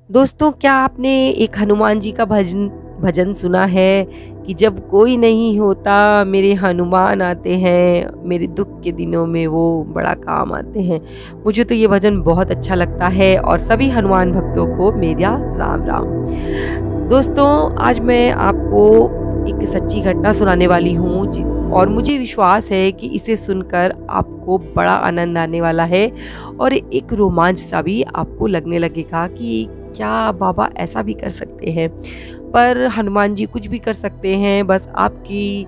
दोस्तों, क्या आपने एक हनुमान जी का भजन भजन सुना है कि जब कोई नहीं होता मेरे हनुमान आते हैं, मेरे दुख के दिनों में वो बड़ा काम आते हैं। मुझे तो ये भजन बहुत अच्छा लगता है और सभी हनुमान भक्तों को मेरा राम राम। दोस्तों, आज मैं आपको एक सच्ची घटना सुनाने वाली हूँ और मुझे विश्वास है कि इसे सुनकर आपको बड़ा आनंद आने वाला है और एक रोमांच सा भी आपको लगने लगेगा कि क्या बाबा ऐसा भी कर सकते हैं। पर हनुमान जी कुछ भी कर सकते हैं, बस आपकी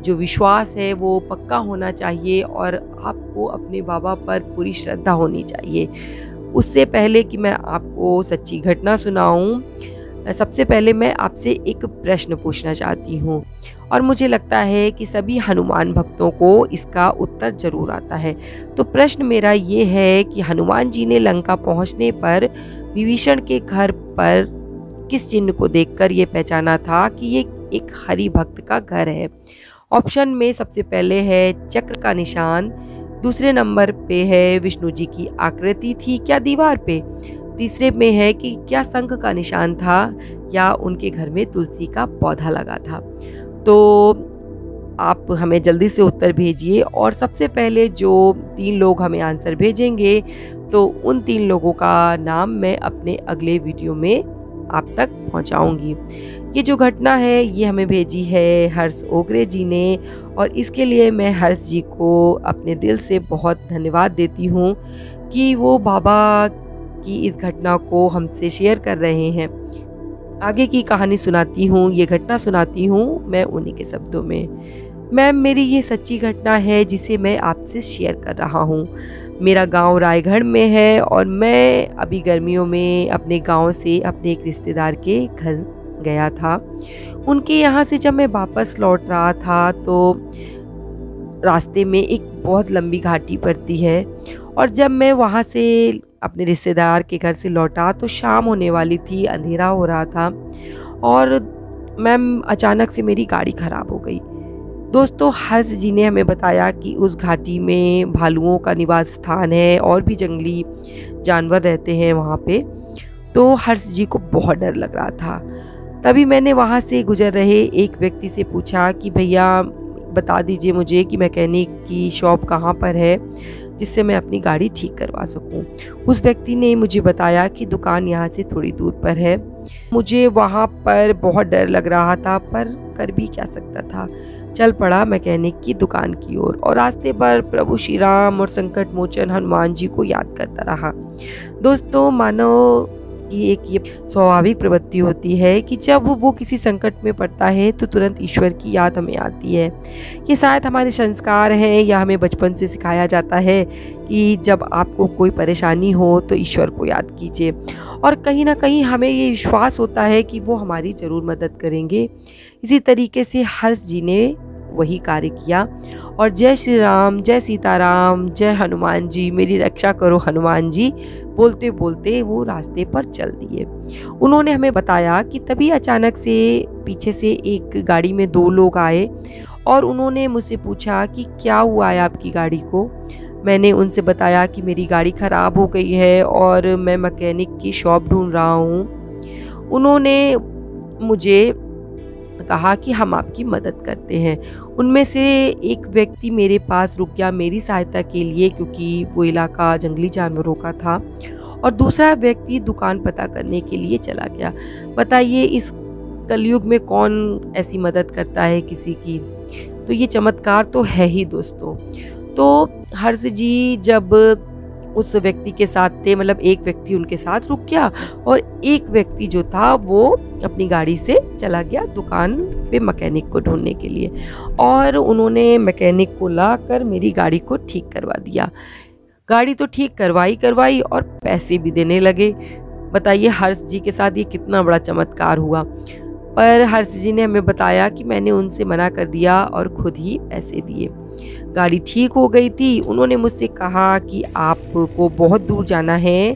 जो विश्वास है वो पक्का होना चाहिए और आपको अपने बाबा पर पूरी श्रद्धा होनी चाहिए। उससे पहले कि मैं आपको सच्ची घटना सुनाऊं, सबसे पहले मैं आपसे एक प्रश्न पूछना चाहती हूँ और मुझे लगता है कि सभी हनुमान भक्तों को इसका उत्तर ज़रूर आता है। तो प्रश्न मेरा ये है कि हनुमान जी ने लंका पहुँचने पर विभीषण के घर पर किस चिन्ह को देखकर ये पहचाना था कि ये एक हरि भक्त का घर है। ऑप्शन में सबसे पहले है चक्र का निशान, दूसरे नंबर पे है विष्णु जी की आकृति थी क्या दीवार पे, तीसरे में है कि क्या शंख का निशान था या उनके घर में तुलसी का पौधा लगा था। तो आप हमें जल्दी से उत्तर भेजिए और सबसे पहले जो 3 लोग हमें आंसर भेजेंगे तो उन 3 लोगों का नाम मैं अपने अगले वीडियो में आप तक पहुंचाऊंगी। ये जो घटना है ये हमें भेजी है हर्ष ओगरे जी ने और इसके लिए मैं हर्ष जी को अपने दिल से बहुत धन्यवाद देती हूँ कि वो बाबा की इस घटना को हमसे शेयर कर रहे हैं। आगे की कहानी सुनाती हूँ, ये घटना सुनाती हूँ मैं उन्हीं के शब्दों में। मैम, मेरी ये सच्ची घटना है जिसे मैं आपसे शेयर कर रहा हूँ। मेरा गांव रायगढ़ में है और मैं अभी गर्मियों में अपने गांव से अपने एक रिश्तेदार के घर गया था। उनके यहाँ से जब मैं वापस लौट रहा था तो रास्ते में एक बहुत लंबी घाटी पड़ती है और जब मैं वहाँ से अपने रिश्तेदार के घर से लौटा तो शाम होने वाली थी, अंधेरा हो रहा था और मैम अचानक से मेरी गाड़ी खराब हो गई। दोस्तों, हर्ष जी ने हमें बताया कि उस घाटी में भालुओं का निवास स्थान है और भी जंगली जानवर रहते हैं वहाँ पे। तो हर्ष जी को बहुत डर लग रहा था। तभी मैंने वहाँ से गुजर रहे एक व्यक्ति से पूछा कि भैया बता दीजिए मुझे कि मैकेनिक की शॉप कहाँ पर है जिससे मैं अपनी गाड़ी ठीक करवा सकूं। उस व्यक्ति ने मुझे बताया कि दुकान यहाँ से थोड़ी दूर पर है। मुझे वहाँ पर बहुत डर लग रहा था पर कर भी क्या सकता था। चल पड़ा मैकेनिक की दुकान की ओर और रास्ते पर प्रभु श्री राम और संकट मोचन हनुमान जी को याद करता रहा। दोस्तों, मानो कि एक ये स्वाभाविक प्रवृत्ति होती है कि जब वो किसी संकट में पड़ता है तो तुरंत ईश्वर की याद हमें आती है। ये शायद हमारे संस्कार हैं या हमें बचपन से सिखाया जाता है कि जब आपको कोई परेशानी हो तो ईश्वर को याद कीजिए और कहीं ना कहीं हमें ये विश्वास होता है कि वो हमारी ज़रूर मदद करेंगे। इसी तरीके से हर्ष जी ने वही कार्य किया और जय श्री राम, जय सीताराम, जय हनुमान जी, मेरी रक्षा करो हनुमान जी बोलते बोलते वो रास्ते पर चल दिए। उन्होंने हमें बताया कि तभी अचानक से पीछे से एक गाड़ी में 2 लोग आए और उन्होंने मुझसे पूछा कि क्या हुआ है आपकी गाड़ी को। मैंने उनसे बताया कि मेरी गाड़ी ख़राब हो गई है और मैं मैकेनिक की शॉप ढूंढ रहा हूँ। उन्होंने मुझे कहा कि हम आपकी मदद करते हैं। उनमें से एक व्यक्ति मेरे पास रुक गया मेरी सहायता के लिए क्योंकि वो इलाका जंगली जानवरों का था और दूसरा व्यक्ति दुकान पता करने के लिए चला गया। बताइए, इस कलयुग में कौन ऐसी मदद करता है किसी की। तो ये चमत्कार तो है ही दोस्तों। तो हर्ष जी जब उस व्यक्ति के साथ थे, मतलब एक व्यक्ति उनके साथ रुक गया और एक व्यक्ति जो था वो अपनी गाड़ी से चला गया दुकान पे मैकेनिक को ढूंढने के लिए और उन्होंने मैकेनिक को लाकर मेरी गाड़ी को ठीक करवा दिया। गाड़ी तो ठीक करवाई और पैसे भी देने लगे। बताइए हर्ष जी के साथ ये कितना बड़ा चमत्कार हुआ। पर हर्ष जी ने हमें बताया कि मैंने उनसे मना कर दिया और खुद ही पैसे दिए। गाड़ी ठीक हो गई थी। उन्होंने मुझसे कहा कि आपको बहुत दूर जाना है,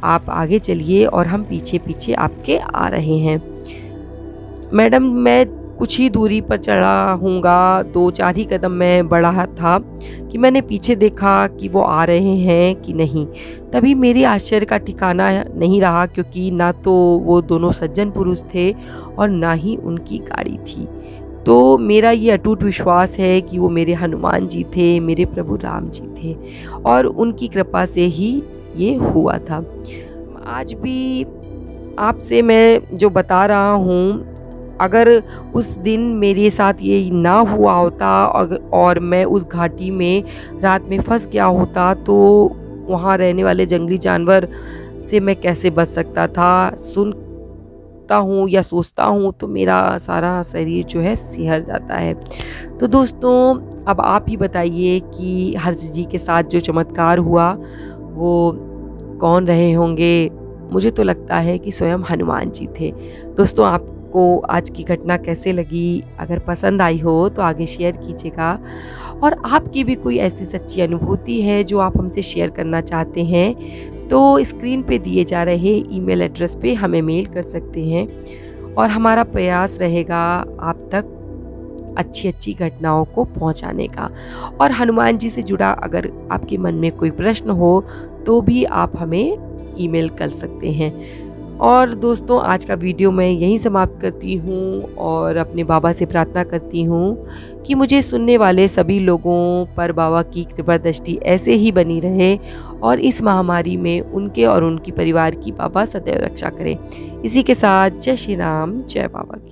आप आगे चलिए और हम पीछे पीछे आपके आ रहे हैं। मैडम, मैं कुछ ही दूरी पर चढ़ा हूँगा, 2-4 ही कदम मैं बढ़ा था कि मैंने पीछे देखा कि वो आ रहे हैं कि नहीं। तभी मेरे आश्चर्य का ठिकाना नहीं रहा, क्योंकि ना तो वो दोनों सज्जन पुरुष थे और ना ही उनकी गाड़ी थी। तो मेरा ये अटूट विश्वास है कि वो मेरे हनुमान जी थे, मेरे प्रभु राम जी थे, और उनकी कृपा से ही ये हुआ था। आज भी आपसे मैं जो बता रहा हूँ, अगर उस दिन मेरे साथ ये ना हुआ होता और मैं उस घाटी में रात में फंस गया होता, तो वहाँ रहने वाले जंगली जानवर से मैं कैसे बच सकता था। सुनता हूँ या सोचता हूँ तो मेरा सारा शरीर जो है सिहर जाता है। तो दोस्तों, अब आप ही बताइए कि हर्ष जी के साथ जो चमत्कार हुआ वो कौन रहे होंगे। मुझे तो लगता है कि स्वयं हनुमान जी थे। दोस्तों, आपको आज की घटना कैसे लगी? अगर पसंद आई हो तो आगे शेयर कीजिएगा, और आपकी भी कोई ऐसी सच्ची अनुभूति है जो आप हमसे शेयर करना चाहते हैं तो स्क्रीन पे दिए जा रहे ईमेल एड्रेस पे हमें मेल कर सकते हैं, और हमारा प्रयास रहेगा आप तक अच्छी घटनाओं को पहुंचाने का। और हनुमान जी से जुड़ा अगर आपके मन में कोई प्रश्न हो तो भी आप हमें ईमेल कर सकते हैं। और दोस्तों, आज का वीडियो मैं यहीं समाप्त करती हूँ और अपने बाबा से प्रार्थना करती हूँ कि मुझे सुनने वाले सभी लोगों पर बाबा की कृपा दृष्टि ऐसे ही बनी रहे, और इस महामारी में उनके और उनकी परिवार की बाबा सदैव रक्षा करें। इसी के साथ जय श्री राम, जय बाबा की।